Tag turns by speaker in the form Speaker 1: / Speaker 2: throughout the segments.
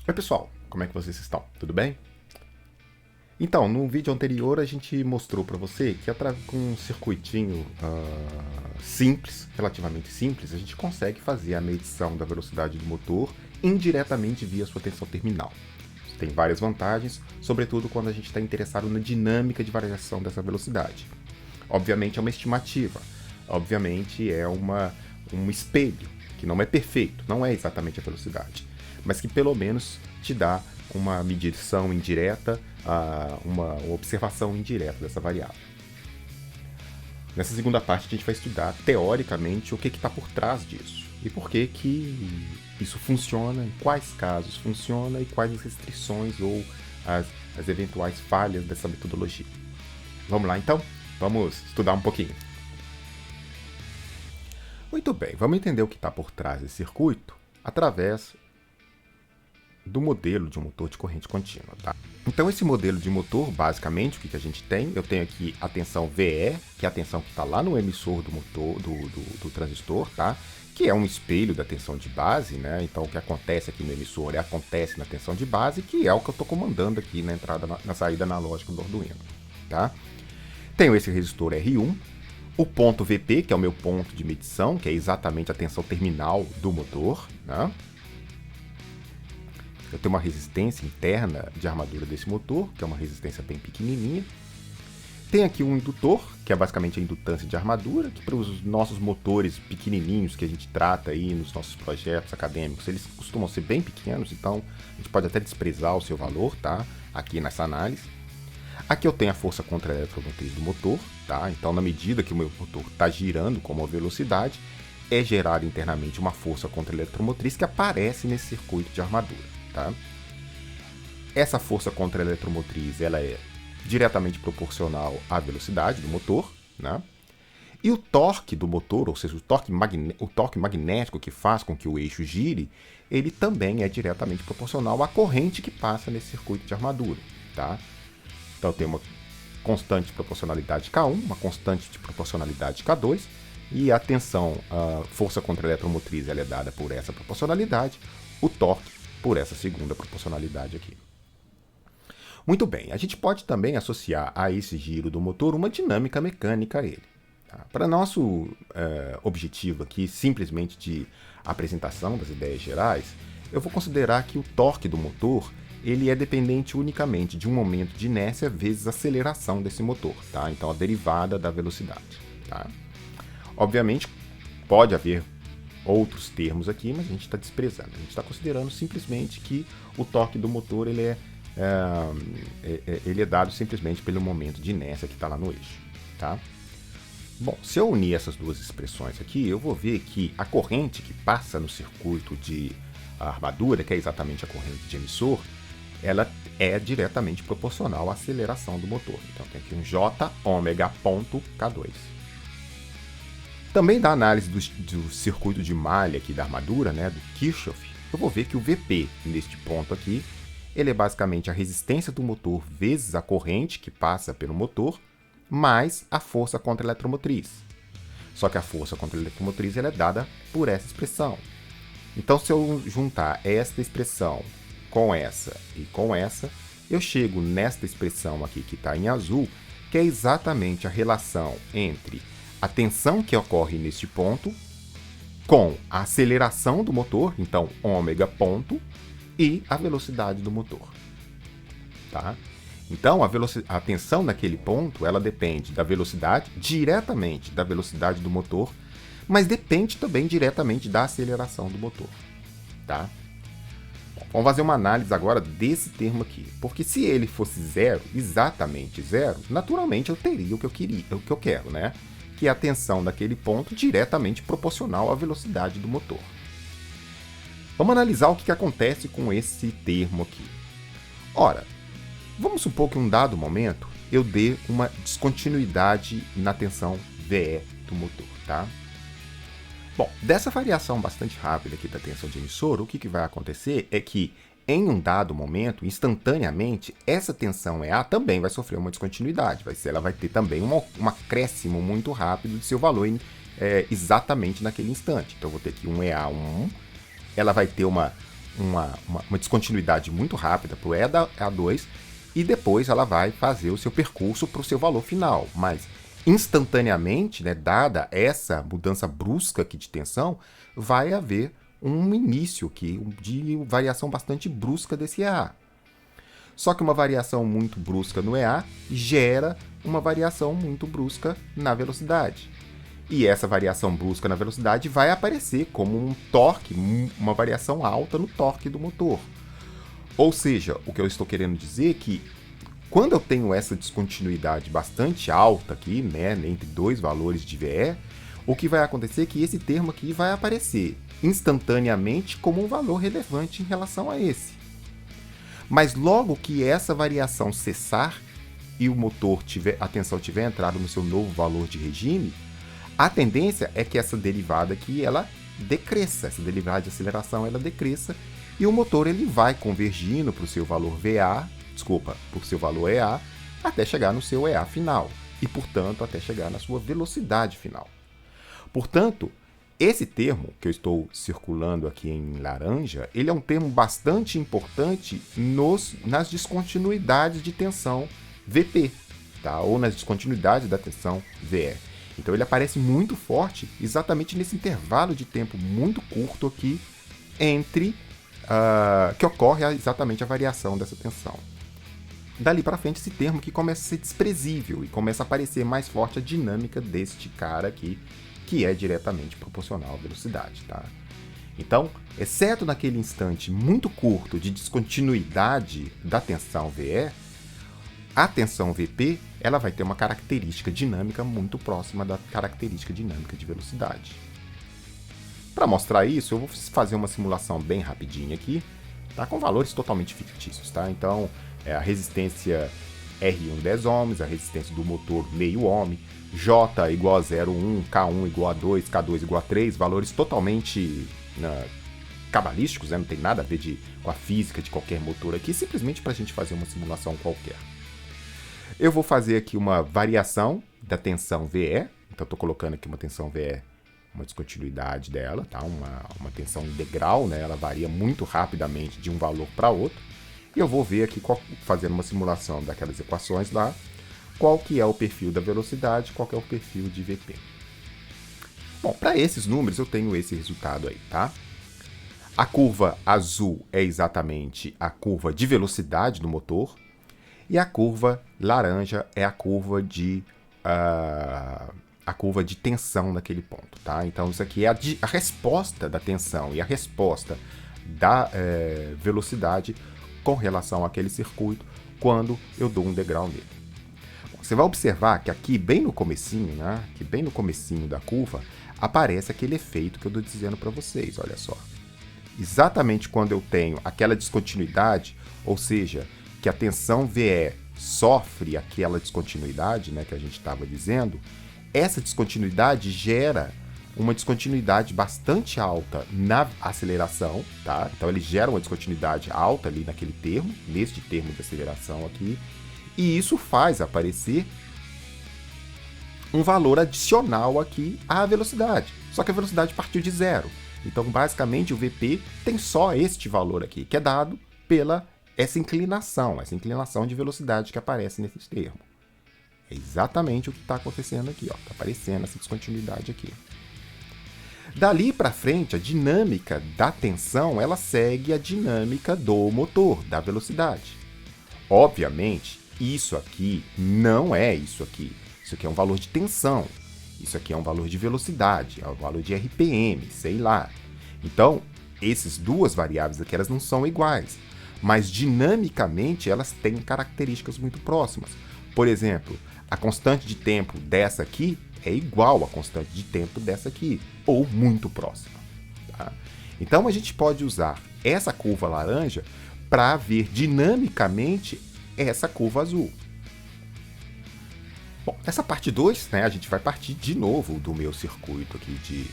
Speaker 1: Oi pessoal, como é que vocês estão? Tudo bem? Então, no vídeo anterior a gente mostrou para você que com um circuitinho simples, relativamente simples, a gente consegue fazer a medição da velocidade do motor indiretamente via sua tensão terminal. Isso tem várias vantagens, sobretudo quando a gente está interessado na dinâmica de variação dessa velocidade. Obviamente é uma estimativa, obviamente é um espelho, que não é perfeito, não é exatamente a velocidade, mas que pelo menos te dá uma medição indireta, uma observação indireta dessa variável. Nessa segunda parte a gente vai estudar teoricamente o que está por trás disso e por que isso funciona, em quais casos funciona e quais as restrições ou as eventuais falhas dessa metodologia. Vamos lá então? Vamos estudar um pouquinho. Muito bem, vamos entender o que está por trás desse circuito através do modelo de um motor de corrente contínua. Tá? Então esse modelo de motor, basicamente, o que a gente tem? Eu tenho aqui a tensão VE, que é a tensão que está lá no emissor do motor, do transistor, tá? Que é um espelho da tensão de base, né? Então o que acontece aqui no emissor acontece na tensão de base, que é o que eu estou comandando aqui na entrada, na saída analógica do Arduino. Tá? Tenho esse resistor R1, o ponto VP, que é o meu ponto de medição, que é exatamente a tensão terminal do motor, né? Eu tenho uma resistência interna de armadura desse motor, que é uma resistência bem pequenininha. Tem aqui um indutor, que é basicamente a indutância de armadura, que para os nossos motores pequenininhos que a gente trata aí nos nossos projetos acadêmicos, eles costumam ser bem pequenos, então a gente pode até desprezar o seu valor, tá? Aqui nessa análise. Aqui eu tenho a força contra a eletromotriz do motor, tá? Então na medida que o meu motor está girando com uma velocidade, é gerada internamente uma força contra a eletromotriz que aparece nesse circuito de armadura. Tá? Essa força contra a eletromotriz ela é diretamente proporcional à velocidade do motor, né? E o torque do motor, ou seja, o torque magnético que faz com que o eixo gire, ele também é diretamente proporcional à corrente que passa nesse circuito de armadura. Tá? Então eu tenho uma constante de proporcionalidade K1, uma constante de proporcionalidade K2, e a tensão, a força contra a eletromotriz ela é dada por essa proporcionalidade, o torque por essa segunda proporcionalidade aqui. Muito bem, a gente pode também associar a esse giro do motor uma dinâmica mecânica a ele. Tá? Para nosso objetivo aqui, simplesmente de apresentação das ideias gerais, eu vou considerar que o torque do motor ele é dependente unicamente de um momento de inércia vezes a aceleração desse motor, tá? Então a derivada da velocidade. Tá? Obviamente, pode haver outros termos aqui, mas a gente está desprezando. A gente está considerando simplesmente que o torque do motor ele é dado simplesmente pelo momento de inércia que está lá no eixo. Tá? Bom, se eu unir essas duas expressões aqui, eu vou ver que a corrente que passa no circuito de armadura, que é exatamente a corrente de emissor, ela é diretamente proporcional à aceleração do motor. Então tem aqui um J ômega ponto K2. Também da análise do circuito de malha aqui da armadura, né, do Kirchhoff, eu vou ver que o VP, neste ponto aqui, ele é basicamente a resistência do motor vezes a corrente que passa pelo motor, mais a força contra a eletromotriz. Só que a força contra a eletromotriz ela é dada por essa expressão. Então, se eu juntar esta expressão com essa e com essa, eu chego nesta expressão aqui que está em azul, que é exatamente a relação entre a tensão que ocorre neste ponto com a aceleração do motor, então ômega ponto, e a velocidade do motor. Tá? Então a tensão naquele ponto ela depende da velocidade, diretamente da velocidade do motor, mas depende também diretamente da aceleração do motor. Tá? Bom, vamos fazer uma análise agora desse termo aqui, porque se ele fosse zero, exatamente zero, naturalmente eu teria o que eu queria, o que eu quero, né? Que é a tensão daquele ponto diretamente proporcional à velocidade do motor. Vamos analisar o que acontece com esse termo aqui. Ora, vamos supor que em um dado momento eu dê uma descontinuidade na tensão VE do motor, tá? Bom, dessa variação bastante rápida aqui da tensão de emissor, o que vai acontecer é que em um dado momento, instantaneamente, essa tensão EA também vai sofrer uma descontinuidade. Ela vai ter também um acréscimo muito rápido de seu valor exatamente naquele instante. Então, eu vou ter aqui um EA1, ela vai ter uma descontinuidade muito rápida para o EA2, e depois ela vai fazer o seu percurso para o seu valor final. Mas, instantaneamente, né, dada essa mudança brusca aqui de tensão, vai haver um início aqui de variação bastante brusca desse EA. Só que uma variação muito brusca no EA gera uma variação muito brusca na velocidade. E essa variação brusca na velocidade vai aparecer como um torque, uma variação alta no torque do motor. Ou seja, o que eu estou querendo dizer é que quando eu tenho essa descontinuidade bastante alta aqui, né, entre dois valores de VE, o que vai acontecer é que esse termo aqui vai aparecer instantaneamente como um valor relevante em relação a esse. Mas logo que essa variação cessar e o motor a tensão tiver entrado no seu novo valor de regime, a tendência é que essa derivada aqui ela decresça, essa derivada de aceleração ela decresça, e o motor ele vai convergindo para o seu valor para o seu valor EA, até chegar no seu EA final, e portanto até chegar na sua velocidade final. Portanto, esse termo que eu estou circulando aqui em laranja, ele é um termo bastante importante nas descontinuidades de tensão VP, tá? Ou nas descontinuidades da tensão VE. Então ele aparece muito forte exatamente nesse intervalo de tempo muito curto aqui entre que ocorre exatamente a variação dessa tensão. Dali para frente esse termo aqui começa a ser desprezível e começa a aparecer mais forte a dinâmica deste cara aqui, que é diretamente proporcional à velocidade, tá? Então, exceto naquele instante muito curto de descontinuidade da tensão VE, a tensão VP ela vai ter uma característica dinâmica muito próxima da característica dinâmica de velocidade. Para mostrar isso, eu vou fazer uma simulação bem rapidinha aqui, tá? Com valores totalmente fictícios, tá? Então, a resistência R1 10 ohms, a resistência do motor meio ohm, J igual a 0,1, K1 igual a 2, K2 igual a 3, valores totalmente cabalísticos, né? Não tem nada a ver com a física de qualquer motor aqui, simplesmente para a gente fazer uma simulação qualquer. Eu vou fazer aqui uma variação da tensão VE, então estou colocando aqui uma tensão VE, uma descontinuidade dela, tá? Uma tensão integral, né? Ela varia muito rapidamente de um valor para outro, e eu vou ver aqui, fazendo uma simulação daquelas equações lá, qual que é o perfil da velocidade, qual que é o perfil de VP. Bom, para esses números eu tenho esse resultado aí, tá? A curva azul é exatamente a curva de velocidade do motor, e a curva laranja é a curva de tensão naquele ponto, tá? Então isso aqui é a resposta da tensão e a resposta da velocidade com relação àquele circuito quando eu dou um degrau nele. Você vai observar que aqui bem no comecinho, né? Que bem no comecinho da curva aparece aquele efeito que eu estou dizendo para vocês, olha só. Exatamente quando eu tenho aquela descontinuidade, ou seja, que a tensão VE sofre aquela descontinuidade, né, que a gente estava dizendo, essa descontinuidade gera uma descontinuidade bastante alta na aceleração, tá? Então ele gera uma descontinuidade alta ali naquele termo, neste termo de aceleração aqui, e isso faz aparecer um valor adicional aqui à velocidade. Só que a velocidade partiu de zero. Então, basicamente, o VP tem só este valor aqui, que é dado pela essa inclinação de velocidade que aparece nesse termo. É exatamente o que está acontecendo aqui, ó. Está aparecendo essa descontinuidade aqui. Dali para frente, a dinâmica da tensão, ela segue a dinâmica do motor, da velocidade. Obviamente, isso aqui não é isso aqui. Isso aqui é um valor de tensão. Isso aqui é um valor de velocidade, é um valor de RPM, sei lá. Então, essas duas variáveis aqui, elas não são iguais. Mas, dinamicamente, elas têm características muito próximas. Por exemplo, a constante de tempo dessa aqui é igual à constante de tempo dessa aqui, ou muito próxima. Tá? Então, a gente pode usar essa curva laranja para ver dinamicamente essa curva azul. Bom, nessa parte 2, né, a gente vai partir de novo do meu circuito aqui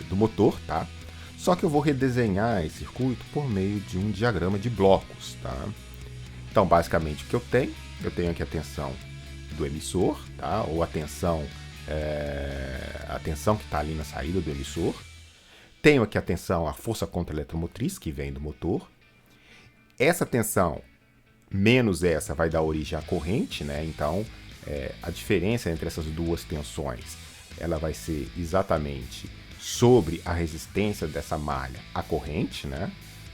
Speaker 1: do motor, tá? Só que eu vou redesenhar esse circuito por meio de um diagrama de blocos, tá? Então, basicamente, o que eu tenho aqui a tensão do emissor, tá? Ou a tensão que está ali na saída do emissor. Tenho aqui a tensão, a força contra-eletromotriz, que vem do motor. Essa tensão menos essa vai dar origem à corrente, né? Então, a diferença entre essas duas tensões, ela vai ser exatamente sobre a resistência dessa malha à corrente, né?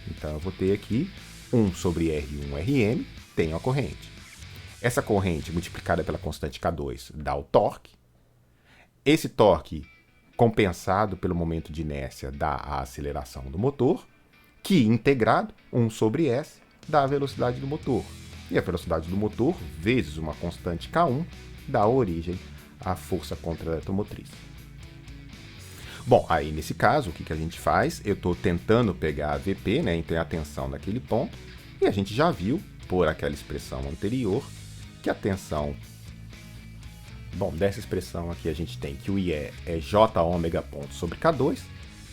Speaker 1: Então, eu vou ter aqui 1 sobre R1 Rm, tenho a corrente. Essa corrente multiplicada pela constante K2 dá o torque. Esse torque compensado pelo momento de inércia dá a aceleração do motor, que integrado, 1 sobre S, dá a velocidade do motor. E a velocidade do motor, vezes uma constante K1, dá origem à força contra-eletromotriz. Bom, aí nesse caso, o que a gente faz? Eu estou tentando pegar a VP, né, então a tensão naquele ponto, e a gente já viu, por aquela expressão anterior, que a tensão... Bom, dessa expressão aqui a gente tem que o IE é J ômega ponto sobre K2,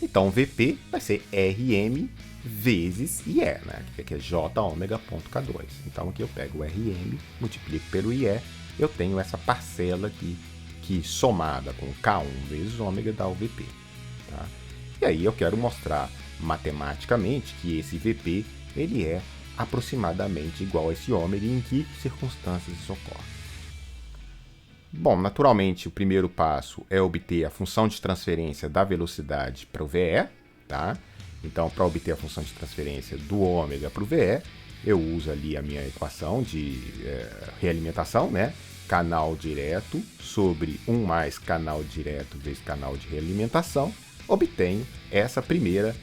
Speaker 1: então o VP vai ser Rm vezes IE, né? Que é J ômega ponto K2. Então aqui eu pego o Rm, multiplico pelo IE, eu tenho essa parcela aqui, que somada com K1 vezes ômega dá o VP. Tá? E aí eu quero mostrar matematicamente que esse VP ele é aproximadamente igual a esse ômega e em que circunstâncias isso ocorre. Bom, naturalmente, o primeiro passo é obter a função de transferência da velocidade para o VE, tá? Então, para obter a função de transferência do ômega para o VE, eu uso ali a minha equação de realimentação, né? Canal direto sobre 1 mais canal direto vezes canal de realimentação, obtenho essa primeira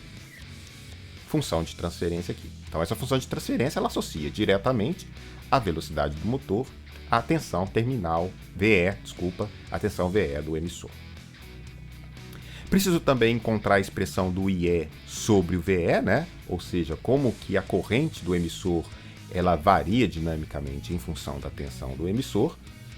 Speaker 1: função de transferência aqui. Então, essa função de transferência ela associa diretamente a velocidade do motor à tensão terminal a tensão VE do emissor. Preciso também encontrar a expressão do IE sobre o VE, né? Ou seja, como que a corrente do emissor ela varia dinamicamente em função da tensão do emissor.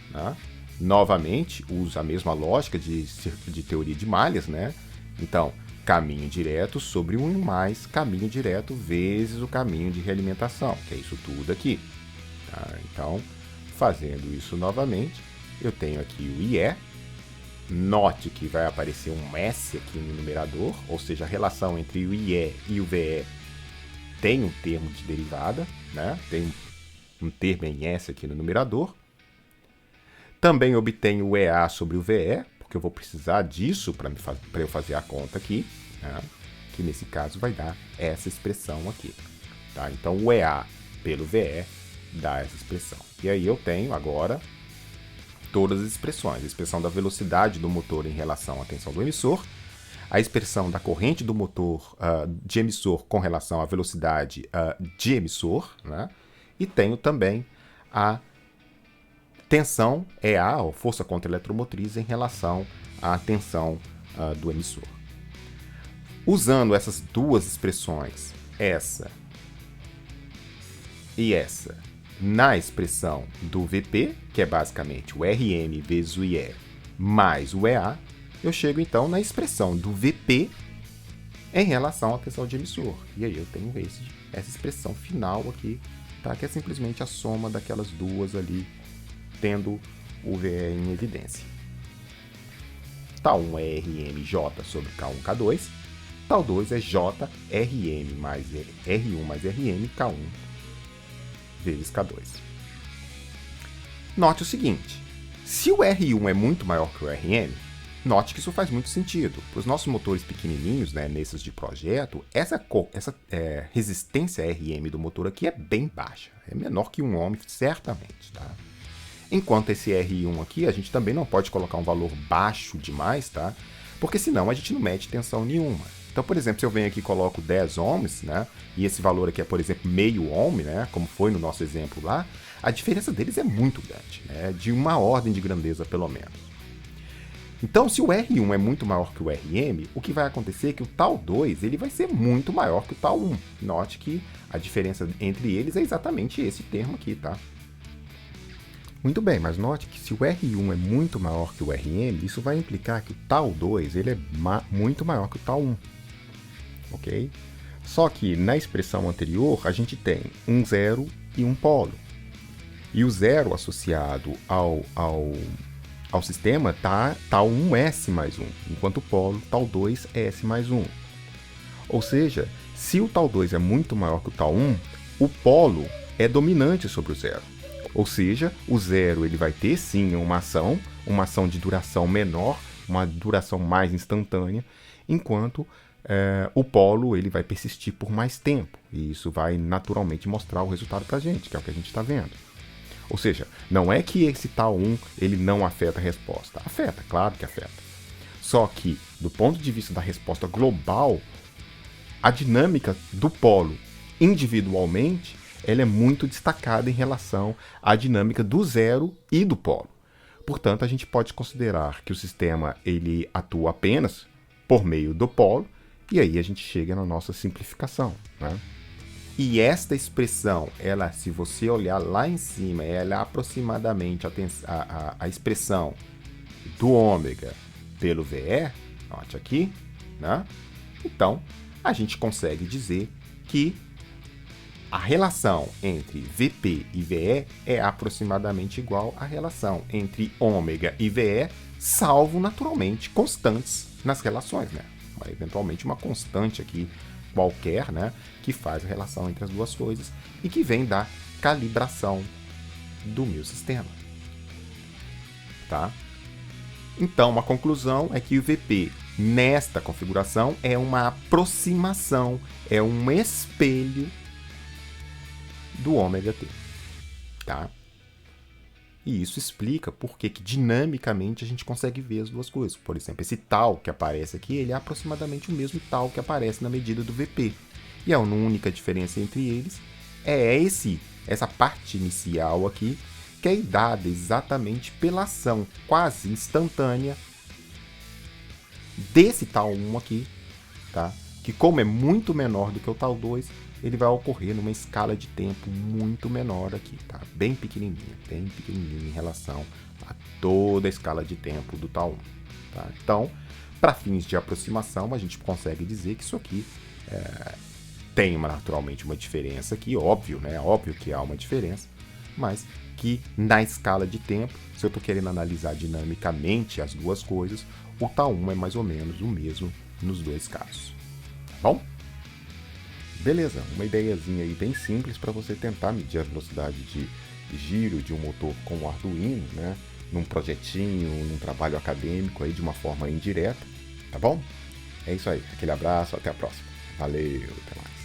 Speaker 1: Né? Novamente, uso a mesma lógica de teoria de malhas, né? Então, caminho direto sobre 1 mais caminho direto vezes o caminho de realimentação, que é isso tudo aqui. Tá? Então, fazendo isso novamente, eu tenho aqui o IE. Note que vai aparecer um S aqui no numerador, ou seja, a relação entre o IE e o VE tem um termo de derivada, né? Tem um termo em S aqui no numerador. Também obtenho o EA sobre o VE, porque eu vou precisar disso para eu fazer a conta aqui, né? Que nesse caso vai dar essa expressão aqui. Tá? Então, o EA pelo VE dá essa expressão. E aí eu tenho agora todas as expressões. A expressão da velocidade do motor em relação à tensão do emissor, a expressão da corrente do motor de emissor com relação à velocidade de emissor, né? E tenho também a tensão EA, ou força contra-eletromotriz, em relação à tensão do emissor. Usando essas duas expressões, essa e essa, na expressão do VP, que é basicamente o Rm vezes o IE mais o EA, eu chego então na expressão do VP em relação à tensão de emissor. E aí eu tenho essa expressão final aqui, tá? Que é simplesmente a soma daquelas duas ali, tendo o VE em evidência. Tal 1 é RmJ sobre K1, K2. Tal 2 é JRm mais R1 mais Rm, K1 vezes K2. Note o seguinte, se o R1 é muito maior que o Rm, note que isso faz muito sentido. Para os nossos motores pequenininhos, né, nesses de projeto, essa resistência Rm do motor aqui é bem baixa. É menor que 1 ohm, certamente. Tá? Enquanto esse R1 aqui, a gente também não pode colocar um valor baixo demais, tá? Porque senão a gente não mede tensão nenhuma. Então, por exemplo, se eu venho aqui e coloco 10 ohms, né, e esse valor aqui é, por exemplo, meio ohm, né, como foi no nosso exemplo lá, a diferença deles é muito grande, né, de uma ordem de grandeza pelo menos. Então, se o R1 é muito maior que o Rm, o que vai acontecer é que o tal 2 ele vai ser muito maior que o tal 1. Note que a diferença entre eles é exatamente esse termo aqui, tá? Muito bem, mas note que se o R1 é muito maior que o Rm, isso vai implicar que o tal 2 ele é muito maior que o tal 1. ok? Só que na expressão anterior a gente tem um zero e um polo. E o zero associado ao sistema tá tal 1s mais 1, enquanto o polo tal 2s mais 1. Ou seja, se o tal 2 é muito maior que o tal 1, o polo é dominante sobre o zero. Ou seja, o zero ele vai ter sim uma ação de duração menor, uma duração mais instantânea, enquanto o polo ele vai persistir por mais tempo. E isso vai naturalmente mostrar o resultado para a gente, que é o que a gente está vendo. Ou seja, não é que esse tal 1 ele não afeta a resposta. Afeta, claro que afeta. Só que, do ponto de vista da resposta global, a dinâmica do polo individualmente ela é muito destacada em relação à dinâmica do zero e do polo. Portanto, a gente pode considerar que o sistema ele atua apenas por meio do polo, e aí a gente chega na nossa simplificação, né? E esta expressão, ela, se você olhar lá em cima, ela é aproximadamente a expressão do ômega pelo VE, note aqui, né? Então, a gente consegue dizer que a relação entre VP e VE é aproximadamente igual à relação entre ômega e VE, salvo, naturalmente, constantes nas relações, né? Eventualmente uma constante aqui qualquer, né, que faz a relação entre as duas coisas e que vem da calibração do meu sistema. Tá? Então, a conclusão é que o VP nesta configuração é uma aproximação, é um espelho do ômega t. Tá? E isso explica por que dinamicamente a gente consegue ver as duas coisas. Por exemplo, esse tal que aparece aqui, ele é aproximadamente o mesmo tal que aparece na medida do VP. E a única diferença entre eles é essa parte inicial aqui, que é dada exatamente pela ação quase instantânea desse tal 1 aqui, tá? Que como é muito menor do que o tal 2, ele vai ocorrer numa escala de tempo muito menor aqui, tá? Bem pequenininha em relação a toda a escala de tempo do tal 1, tá? Então, para fins de aproximação, a gente consegue dizer que isso aqui tem naturalmente uma diferença aqui, óbvio, né? Óbvio que há uma diferença, mas que na escala de tempo, se eu estou querendo analisar dinamicamente as duas coisas, o tal 1 é mais ou menos o mesmo nos dois casos. Tá bom? Beleza, uma ideiazinha aí bem simples para você tentar medir a velocidade de giro de um motor com o Arduino, né? Num projetinho, num trabalho acadêmico aí de uma forma indireta, tá bom? É isso aí, aquele abraço, até a próxima. Valeu, até mais.